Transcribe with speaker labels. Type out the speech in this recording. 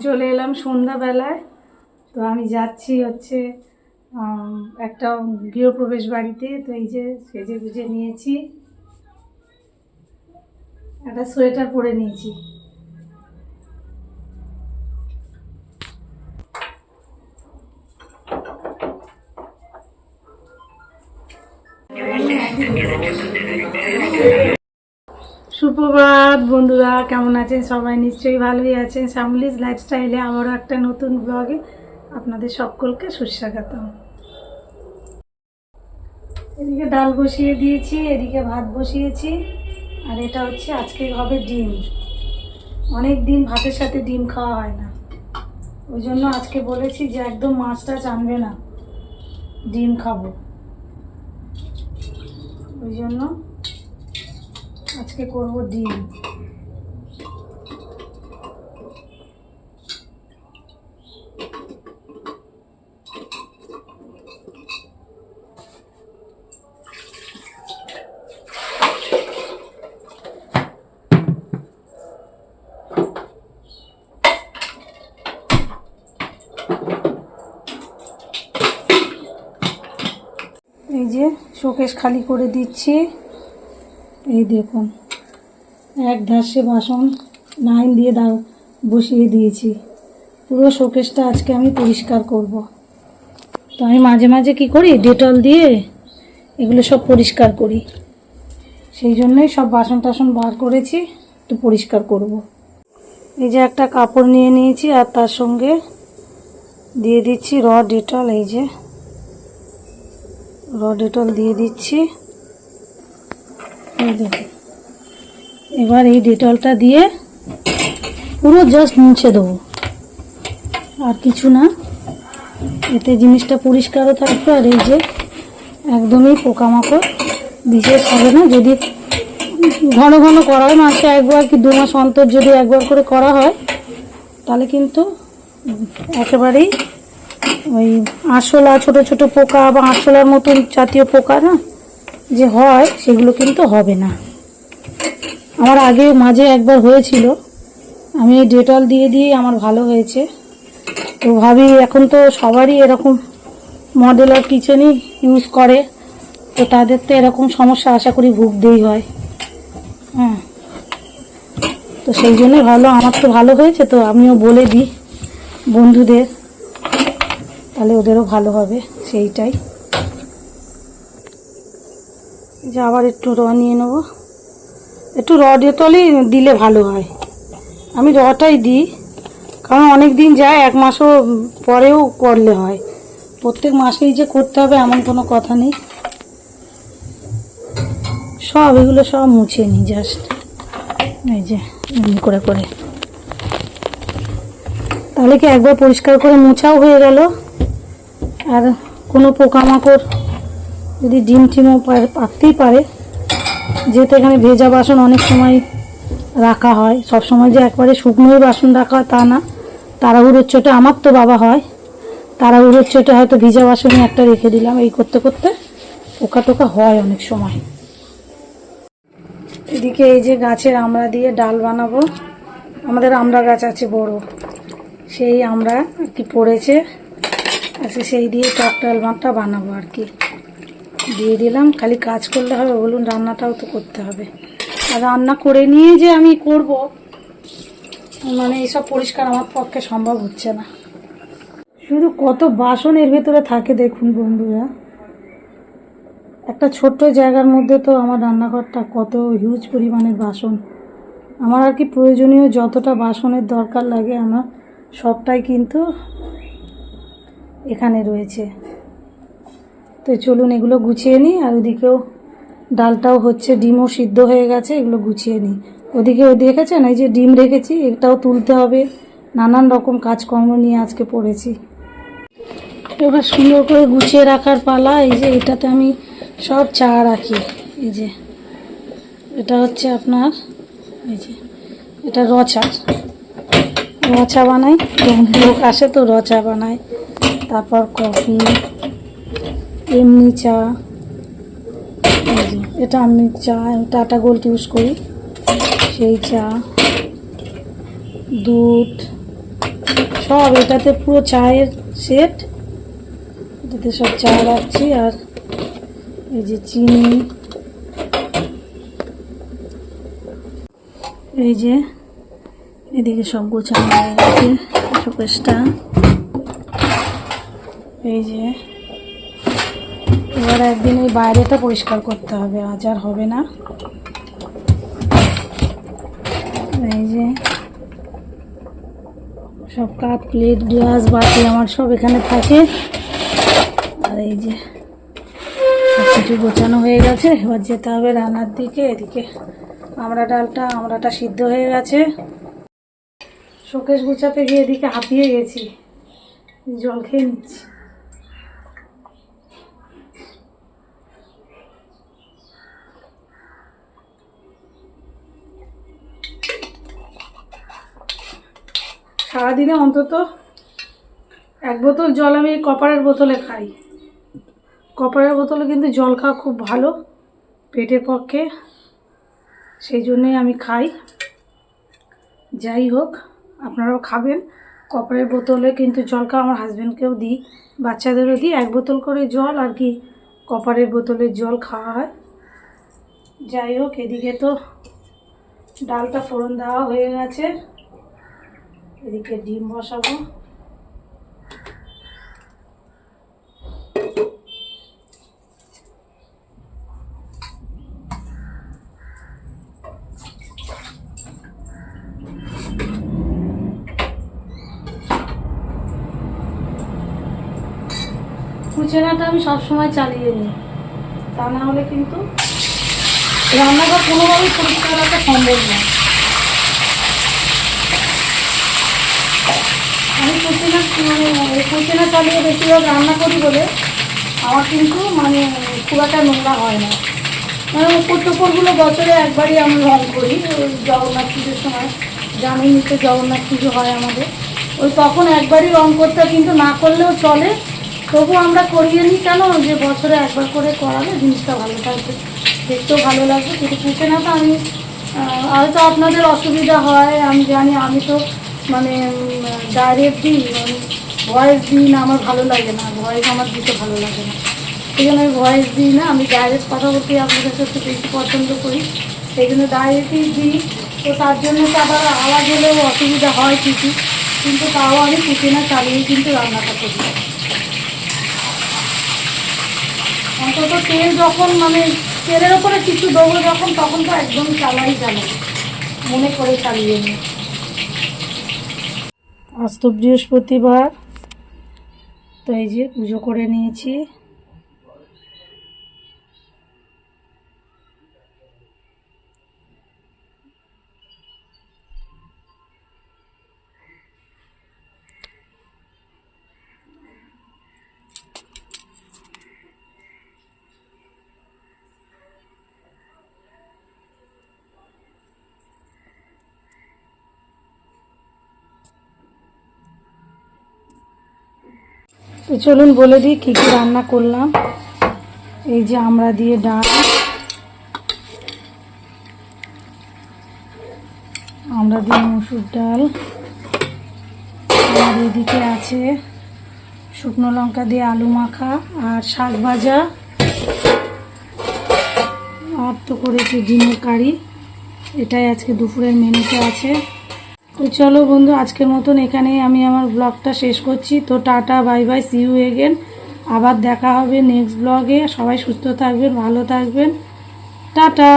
Speaker 1: চলে এলাম সন্ধ্যাবেলায়। তো আমি যাচ্ছি হচ্ছে একটা গৃহপ্রবেশ বাড়িতে। তো এই যে সেজে গুজে নিয়েছি, একটা সোয়েটার পরে নিয়েছি। সুপ্রভাত বন্ধুরা, কেমন আছেন সবাই? নিশ্চয়ই ভালোই আছেন। শ্যামলিজ লাইফস্টাইলে আবারও একটা নতুন ব্লগে আপনাদের সকলকে সুস্বাগতম। এদিকে ডাল বসিয়ে দিয়েছি, এদিকে ভাত বসিয়েছি, আর এটা হচ্ছে আজকে হবে ডিম। অনেক দিন ভাতের সাথে ডিম খাওয়া হয় না, ওই জন্য আজকে বলেছি যে একদম মাছ টাছ আনবে না, ডিম খাবো। ওই জন্য আজকে করব ডিম। এই যে শোকেস খালি করে দিচ্ছি, এই দেখুন এক ধাসে বাসন লাইন দিয়ে বসিয়ে দিয়েছি। পুরো শোকেসটা আজকে আমি পরিষ্কার করব। তো আমি মাঝে মাঝে কি করি, ডেটল দিয়ে এগুলো সব পরিষ্কার করি, সেই জন্যই সব বাসন টাসন বার করেছি, একটু পরিষ্কার করব। এই যে একটা কাপড় নিয়ে নিয়েছি, আর তার সঙ্গে দিয়ে দিচ্ছি র ডেটল। এই যে র ডেটল দিয়ে দিচ্ছি, এই দেখুন। এবার এই ডেটলটা দিয়ে পুরো জাস্ট মুছে দেবো, আর কিছু না। এতে জিনিসটা পরিষ্কারও থাকবে, আর এই যে একদমই পোকামাকড় বিশেষ হবে না। যদি ঘন ঘন করা হয়, মাসে একবার কি 2 মাস অন্তর যদি একবার করে করা হয়, তাহলে কিন্তু একেবারেই ওই আরশোলা, ছোট ছোট পোকা বা আরশোলার মতন জাতীয় পোকা না যে হয়, সেগুলো কিন্তু হবে না। আমার আগে মাঝে একবার হয়েছিল, আমি এই ডেটল দিয়ে দিয়ে আমার ভালো হয়েছে। তো ভাবি এখন তো সবারই এরকম মডেলার কিচেনই ইউজ করে, তো তাদের তো এরকম সমস্যা আশা করি ভুগতেই হয়। হ্যাঁ, তো সেই জন্য ভালো, আমার তো ভালো হয়েছে, তো আমিও বলে দিই বন্ধুদের, তাহলে ওদেরও ভালো হবে। সেইটাই যে আবার একটু র নিয়ে নেবো, একটু র ডেটলই দিলে ভালো হয়। আমি রটাই দিই, কারণ অনেক দিন যায়, 1 মাসও পরেও করলে হয়। প্রত্যেক মাসেই যে করতে হবে এমন কোনো কথা নেই। সব এগুলো সব মুছে নিই জাস্ট, এই যে এমনি করে করে, তাহলে কি একবার পরিষ্কার করে মোছাও হয়ে গেল। আর কোনো পোকামাকড় যদি ডিম টিমও পাকতেই পারে, যেহেতু এখানে ভেজা বাসন অনেক সময় রাখা হয়, সব সময় যে একবারে শুকনোই বাসন রাখা হয় তা না। তাড়াহুড়োর চোটে, আমার তো বাবা হয়, তাড়াহুড়োর চোটে হয়তো ভিজা বাসনই একটা রেখে দিলাম, এই করতে করতে পোকা টোকা হয় অনেক সময়। এদিকে এই যে গাছের আমড়া দিয়ে ডাল বানাবো। আমাদের আমড়া গাছ আছে বড়, সেই আমড়া আর কি পড়েছে, আচ্ছা সেই দিয়ে টক ডাল ভাতটা বানাবো আর কি। দিয়ে দিলাম, খালি কাজ করলে হবে বলুন, রান্নাটাও তো করতে হবে। আর রান্না করে নিয়ে যে আমি করব, মানে এইসব পরিষ্কার আমার পক্ষে সম্ভব হচ্ছে না। শুধু কত বাসন এর ভেতরে থাকে দেখুন বন্ধুরা, একটা ছোট্ট জায়গার মধ্যে তো আমার রান্নাঘরটা কত হিউজ পরিমাণের বাসন। আমার আর কি প্রয়োজনীয় যতটা বাসনের দরকার লাগে আমার সবটাই কিন্তু এখানে রয়েছে। তো চলুন এগুলো গুছিয়ে নিই, আর ওদিকেও ডালটাও হচ্ছে, ডিমও সিদ্ধ হয়ে গেছে, এগুলো গুছিয়ে নিই। ওদিকে দেখেছেন এই যে ডিম রেখেছি, এটাও তুলতে হবে, নানান রকম কাজকর্ম নিয়ে আজকে পড়েছি। এবার সুন্দর করে গুছিয়ে রাখার পালা। এই যে এটাতে আমি সব চা রাখি। এই যে এটা হচ্ছে আপনার, এই যে এটা রচা বানাই, লোক আসে তো রচা বানাই। তারপর কফি, এমনি চা, এই যে এটা আমি চা টাটা গোল্ড ইউজ করি, সেই চা, দুধ, সব এটাতে পুরো চায়ের সেট, এটাতে সব চা রাখছি। আর এই যে চিনি, এই যে এদিকে সব গোছানো হয়ে গেছে শোকেসটা। এই যে এবার একদিন এই বাইরেটা পরিষ্কার করতে হবে, আজ আর হবে না। এই যে সব কাপ প্লেট গ্লাস বাটি আমার সব এখানে থাকে। আর এই যে সব কিছু গোছানো হয়ে গেছে, এবার যেতে হবে রান্নার দিকে। এদিকে আমড়াটা সিদ্ধ হয়ে গেছে। শোকেস গুছাতে গিয়ে এদিকে হাঁপিয়ে গেছি, জল খেয়ে নিচ্ছি। সারাদিনে অন্তত 1 বোতল জল আমি কপারের বোতলে খাই। কপারের বোতলে কিন্তু জল খাওয়া খুব ভালো পেটের পক্ষে, সেই জন্যই আমি খাই। যাই হোক, আপনারাও খাবেন। কপারের বোতলে কিন্তু জল খাওয়া, আমার হাজব্যান্ডকেও দিই, বাচ্চাদেরও দিই। 1 বোতল করে জল আর কি কপারের বোতলের জল খাওয়া হয়। যাই হোক, এদিকে তো ডালটা ফোড়ন দেওয়া হয়ে গেছে, এদিকে ডিম বসাবো। কুচেনাটা আমি সবসময় চালিয়ে নিই, তা না হলে কিন্তু রান্নাঘর কোনোভাবেই পরিষ্কার রাখা সম্ভব নয়। আমি কুচেনা চালিয়ে বেশিরভাগ রান্না করি বলে আমার কিন্তু খুব একটা নোংরা হয় না। উপর টোপরগুলো বছরে একবারই আমি রং করি, ওই জগন্নাথ পুজোর সময়, জানেন তো জগন্নাথ পুজো হয় আমাদের, ওই তখন একবারই রং করতে, কিন্তু না করলেও চলে, তবু আমরা করিয়ে নিই। কেন যে বছরে একবার করে করালে জিনিসটা ভালো থাকবে, দেখতেও ভালো লাগবে। কিন্তু কুচেনাটা আমি হয়তো আপনাদের অসুবিধা হয় আমি জানি, আমি তো ডাইরেক্ট দিই, ভয়েস দিই না, আমার ভালো লাগে না, ভয়েস আমার দিতে ভালো লাগে না, সেই জন্য আমি ভয়েস দিই না। আমি ডাইরেক্ট কথা বলতে আপনাদের সাথে বেশি পছন্দ করি, সেই জন্য ডাইরেক্টই দিই। তো তার জন্য তো আবার আওয়াজ হলেও অসুবিধা হয় ঠিকই, কিন্তু তাও আমি কুচেনা চালিয়েই কিন্তু রান্নাটা করি। অন্তত তেল যখন তেলের ওপরে কিছু দেবো যখন, তখন তো একদম চালাই মনে করে চালিয়ে নিই। আজ তো বৃহস্পতিবার, তো এই যে পুজো করে নিয়েছি। তো চলুন বলে দিই কী কী রান্না করলাম। এই যে আমড়া দিয়ে ডাল, আমড়া দিয়ে মসুর ডাল, আর এদিকে আছে শুকনো লঙ্কা দিয়ে আলু মাখা আর শাক ভাজা, আর তো করেছি ডিমের কারি। এটাই আজকে দুপুরের মেনুতে আছে। তো চলো বন্ধু, আজকের মতন এখানেই আমি আমার ব্লগটা শেষ করছি। তো tata, bye bye, see you again. আবার দেখা হবে নেক্সট ব্লগে। সবাই সুস্থ থাকবেন, ভালো থাকবেন, টাটা।